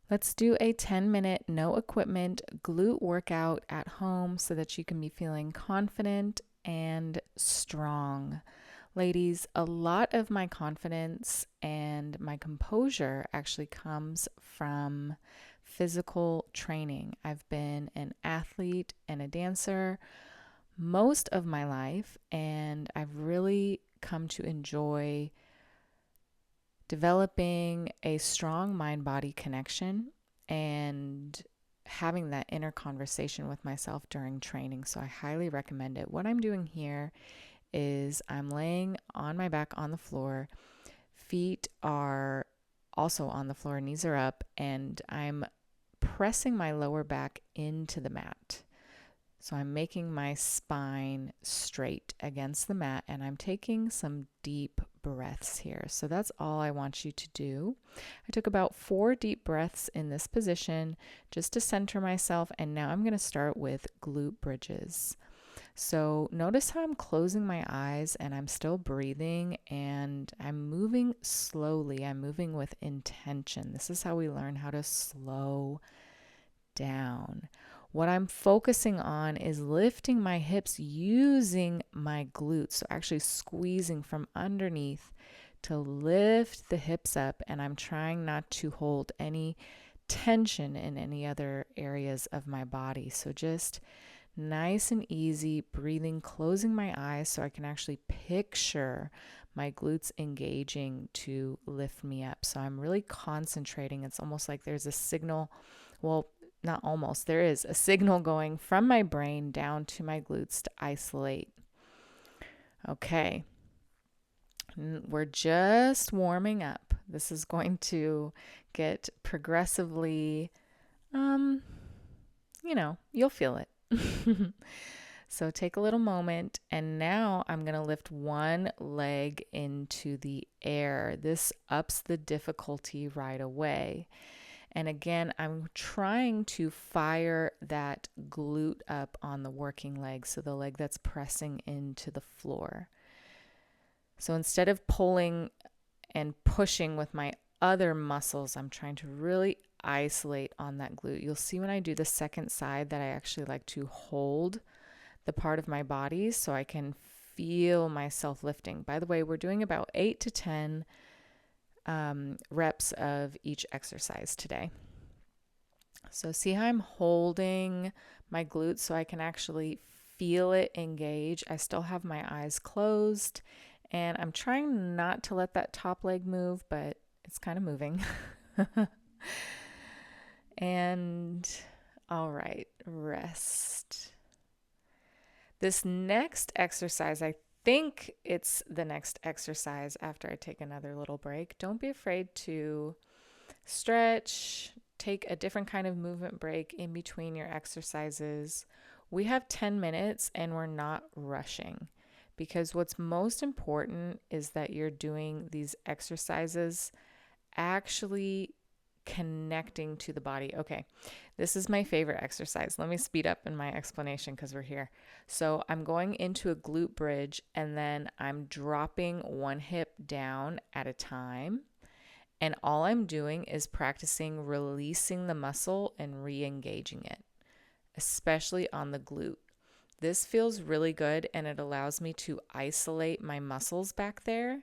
Let's do a 10-minute no equipment glute workout at home so that you can be feeling confident and strong. Ladies, a lot of my confidence and my composure actually comes from physical training. I've been an athlete and a dancer most of my life, and I've really come to enjoy developing a strong mind body connection and having that inner conversation with myself during training. So I highly recommend it. What I'm doing here is I'm laying on my back on the floor. Feet are also on the floor, knees are up, and I'm pressing my lower back into the mat. So I'm making my spine straight against the mat, and I'm taking some deep breaths here. So that's all I want you to do. I took about 4 deep breaths in this position just to center myself, and now I'm going to start with glute bridges. So notice how I'm closing my eyes and I'm still breathing and I'm moving slowly. I'm moving with intention. This is how we learn how to slow down. What I'm focusing on is lifting my hips using my glutes. So actually squeezing from underneath to lift the hips up, and I'm trying not to hold any tension in any other areas of my body. So just nice and easy breathing, closing my eyes so I can actually picture my glutes engaging to lift me up. So I'm really concentrating. It's almost like there's a signal. Well, not almost, there is a signal going from my brain down to my glutes to isolate. Okay, we're just warming up. This is going to get progressively, you'll feel it. So take a little moment, and now I'm going to lift one leg into the air. This ups the difficulty right away. And again, I'm trying to fire that glute up on the working leg, so the leg that's pressing into the floor. So instead of pulling and pushing with my other muscles, I'm trying to really isolate on that glute. You'll see when I do the second side that I actually like to hold the part of my body so I can feel myself lifting. By the way, we're doing about 8 to 10 reps of each exercise today. So see how I'm holding my glutes so I can actually feel it engage. I still have my eyes closed, and I'm trying not to let that top leg move, but it's kind of moving. And all right, rest. This next exercise, I think it's the next exercise after I take another little break. Don't be afraid to stretch, take a different kind of movement break in between your exercises. We have 10 minutes and we're not rushing, because what's most important is that you're doing these exercises actually connecting to the body. Okay, this is my favorite exercise. Let me speed up in my explanation because we're here. So I'm going into a glute bridge, and then I'm dropping one hip down at a time. And all I'm doing is practicing releasing the muscle and re-engaging it, especially on the glute. This feels really good, and it allows me to isolate my muscles back there.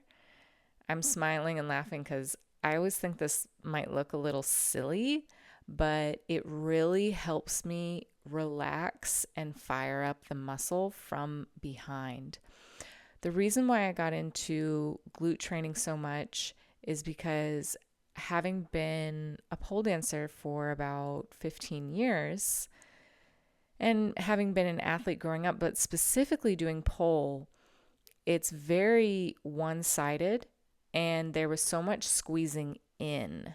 I'm smiling and laughing because I always think this might look a little silly, but it really helps me relax and fire up the muscle from behind. The reason why I got into glute training so much is because, having been a pole dancer for about 15 years and having been an athlete growing up, but specifically doing pole, it's very one-sided, and there was so much squeezing in.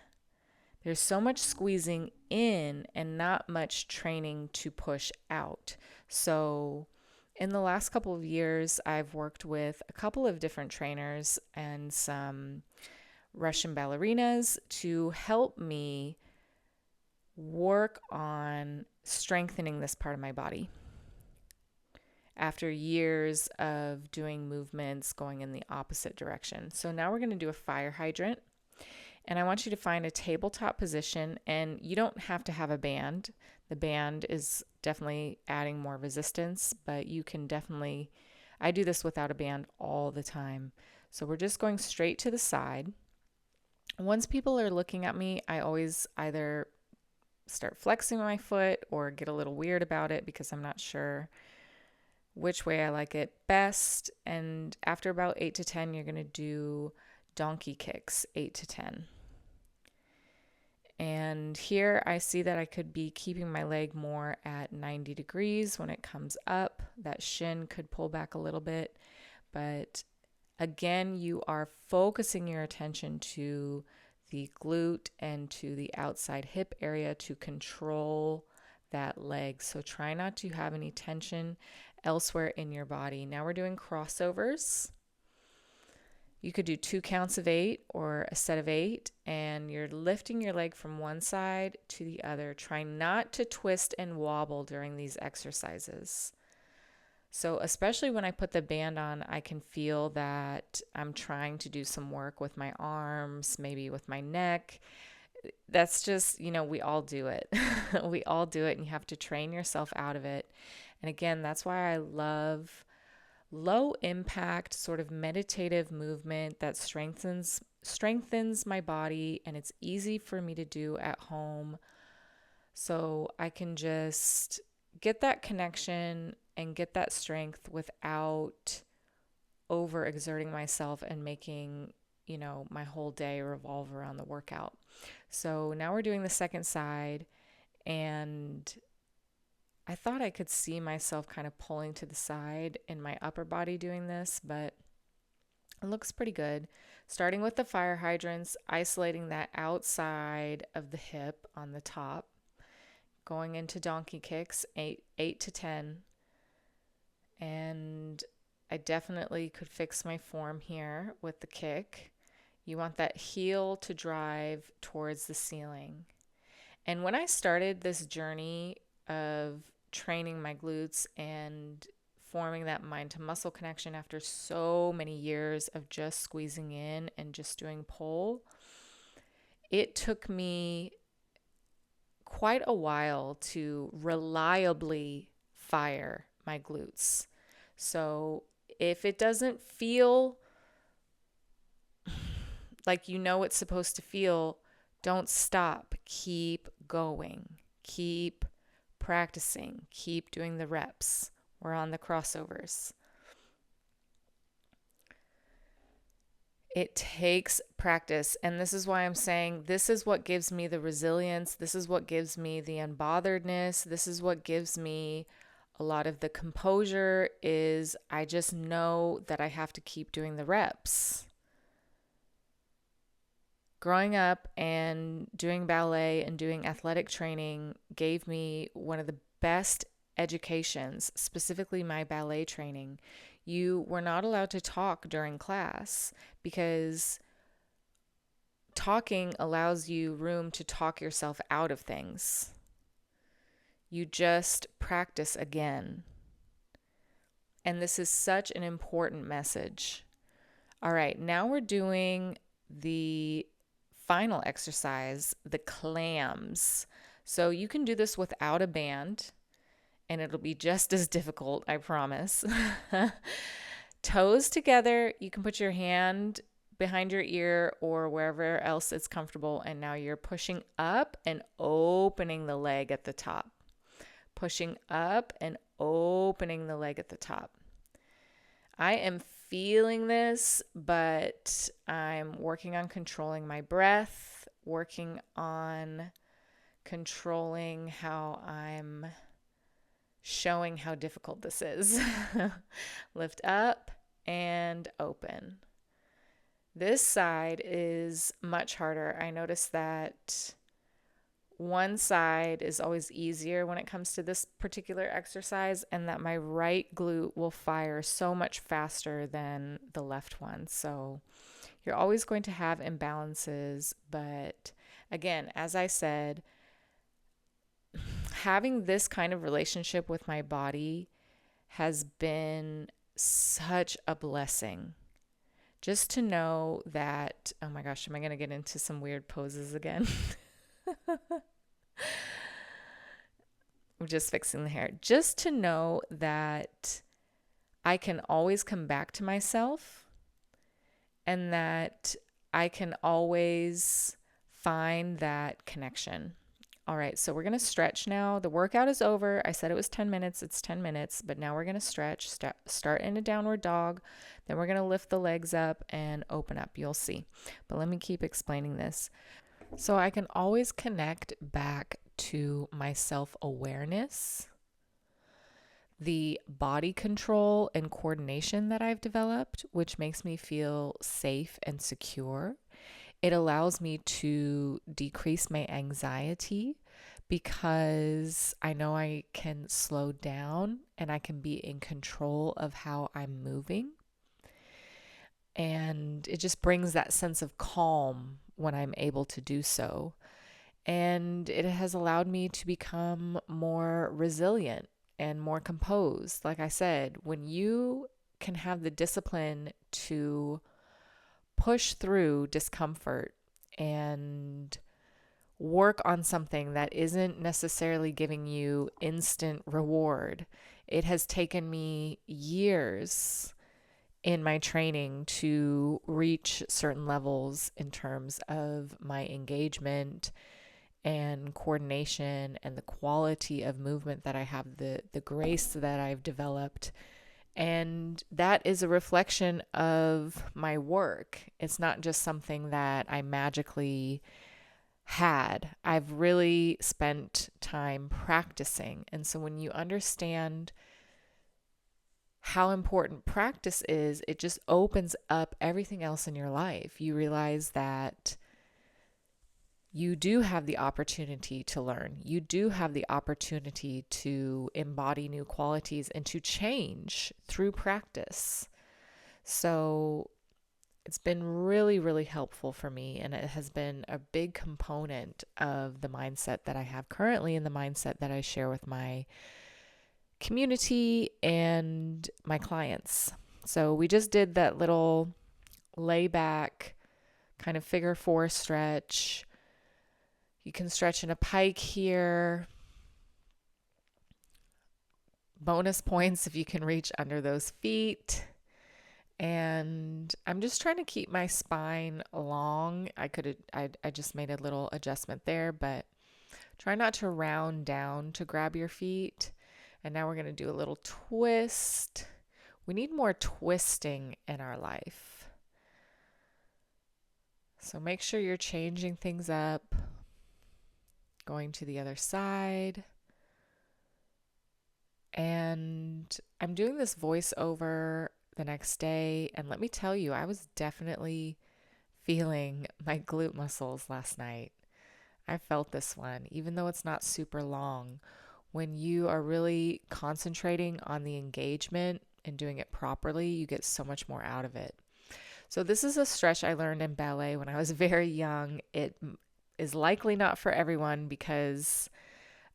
There's so much squeezing in and not much training to push out. So in the last couple of years, I've worked with a couple of different trainers and some Russian ballerinas to help me work on strengthening this part of my body after years of doing movements going in the opposite direction. So now we're going to do a fire hydrant. And I want you to find a tabletop position, and you don't have to have a band. The band is definitely adding more resistance, but you can definitely, I do this without a band all the time. So we're just going straight to the side. Once people are looking at me, I always either start flexing my foot or get a little weird about it because I'm not sure which way I like it best. And after about 8 to 10, you're going to do donkey kicks, 8 to 10. And here I see that I could be keeping my leg more at 90 degrees when it comes up. That shin could pull back a little bit. But again, you are focusing your attention to the glute and to the outside hip area to control that leg. So try not to have any tension elsewhere in your body. Now we're doing crossovers. You could do 2 counts of 8 or a set of 8, and you're lifting your leg from one side to the other. Try not to twist and wobble during these exercises. So especially when I put the band on, I can feel that I'm trying to do some work with my arms, maybe with my neck. That's just, we all do it. We all do it, and you have to train yourself out of it. And again, that's why I love low impact, sort of meditative movement that strengthens my body, and it's easy for me to do at home. So I can just get that connection and get that strength without overexerting myself and making, my whole day revolve around the workout. So now we're doing the second side, and I thought I could see myself kind of pulling to the side in my upper body doing this, but it looks pretty good. Starting with the fire hydrants, isolating that outside of the hip on the top, going into donkey kicks, 8 to 10. And I definitely could fix my form here with the kick. You want that heel to drive towards the ceiling. And when I started this journey of training my glutes and forming that mind to muscle connection after so many years of just squeezing in and just doing pull, it took me quite a while to reliably fire my glutes. So if it doesn't feel like it's supposed to feel, don't stop. Keep going. Keep practicing. Keep doing the reps. We're on the crossovers. It takes practice. And this is why I'm saying this is what gives me the resilience. This is what gives me the unbotheredness. This is what gives me a lot of the composure, is I just know that I have to keep doing the reps. Growing up and doing ballet and doing athletic training gave me one of the best educations, specifically my ballet training. You were not allowed to talk during class because talking allows you room to talk yourself out of things. You just practice again. And this is such an important message. All right, now we're doing the final exercise, the clams. So you can do this without a band, and it'll be just as difficult, I promise. Toes together. You can put your hand behind your ear or wherever else it's comfortable, and now you're pushing up and opening the leg at the top. Pushing up and opening the leg at the top. I am feeling this, but I'm working on controlling my breath, working on controlling how I'm showing how difficult this is. Lift up and open. This side is much harder. I noticed that one side is always easier when it comes to this particular exercise, and that my right glute will fire so much faster than the left one. So you're always going to have imbalances. But again, as I said, having this kind of relationship with my body has been such a blessing. Just to know that, oh my gosh, am I going to get into some weird poses again? I'm just fixing the hair. Just to know that I can always come back to myself and that I can always find that connection. All right, so we're going to stretch now. The workout is over. I said it was 10 minutes. It's 10 minutes, but now we're going to stretch. Start in a downward dog. Then we're going to lift the legs up and open up. You'll see. But let me keep explaining this. So I can always connect back to my self-awareness, the body control and coordination that I've developed, which makes me feel safe and secure. It allows me to decrease my anxiety because I know I can slow down and I can be in control of how I'm moving. And it just brings that sense of calm when I'm able to do so. And it has allowed me to become more resilient and more composed. Like I said, when you can have the discipline to push through discomfort and work on something that isn't necessarily giving you instant reward. It has taken me years in my training to reach certain levels in terms of my engagement and coordination and the quality of movement that I have, the grace that I've developed. And that is a reflection of my work. It's not just something that I magically had. I've really spent time practicing. And so when you understand how important practice is, it just opens up everything else in your life. You realize that you do have the opportunity to learn. You do have the opportunity to embody new qualities and to change through practice. So it's been really, really helpful for me. And it has been a big component of the mindset that I have currently and the mindset that I share with my community and my clients. So we just did that little lay back kind of figure four stretch. You can stretch in a pike here. Bonus points if you can reach under those feet. And I'm just trying to keep my spine long. I just made a little adjustment there, but try not to round down to grab your feet. And now we're going to do a little twist. We need more twisting in our life. So make sure you're changing things up. Going to the other side. And I'm doing this voiceover the next day. And let me tell you, I was definitely feeling my glute muscles last night. I felt this one, even though it's not super long. When you are really concentrating on the engagement and doing it properly, you get so much more out of it. So this is a stretch I learned in ballet when I was very young. It is likely not for everyone because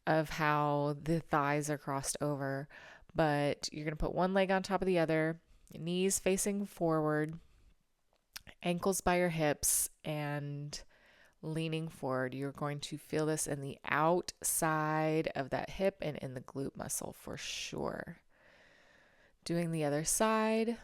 of how the thighs are crossed over, but you're going to put one leg on top of the other, knees facing forward, ankles by your hips, and leaning forward. You're going to feel this in the outside of that hip and in the glute muscle for sure. Doing the other side.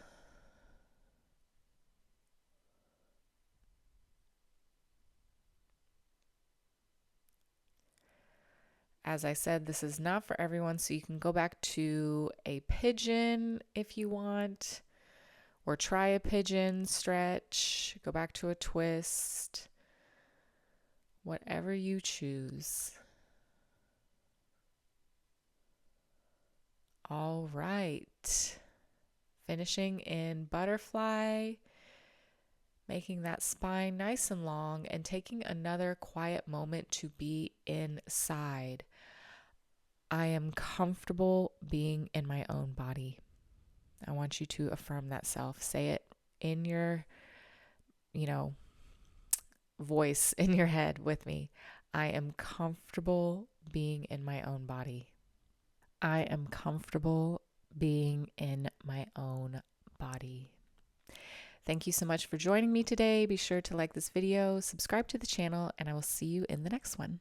As I said, this is not for everyone, so you can go back to a pigeon if you want, or try a pigeon stretch, go back to a twist, whatever you choose. All right, finishing in butterfly, making that spine nice and long and taking another quiet moment to be inside. I am comfortable being in my own body. I want you to affirm that self. Say it in your, voice in your head with me. I am comfortable being in my own body. I am comfortable being in my own body. Thank you so much for joining me today. Be sure to like this video, subscribe to the channel, and I will see you in the next one.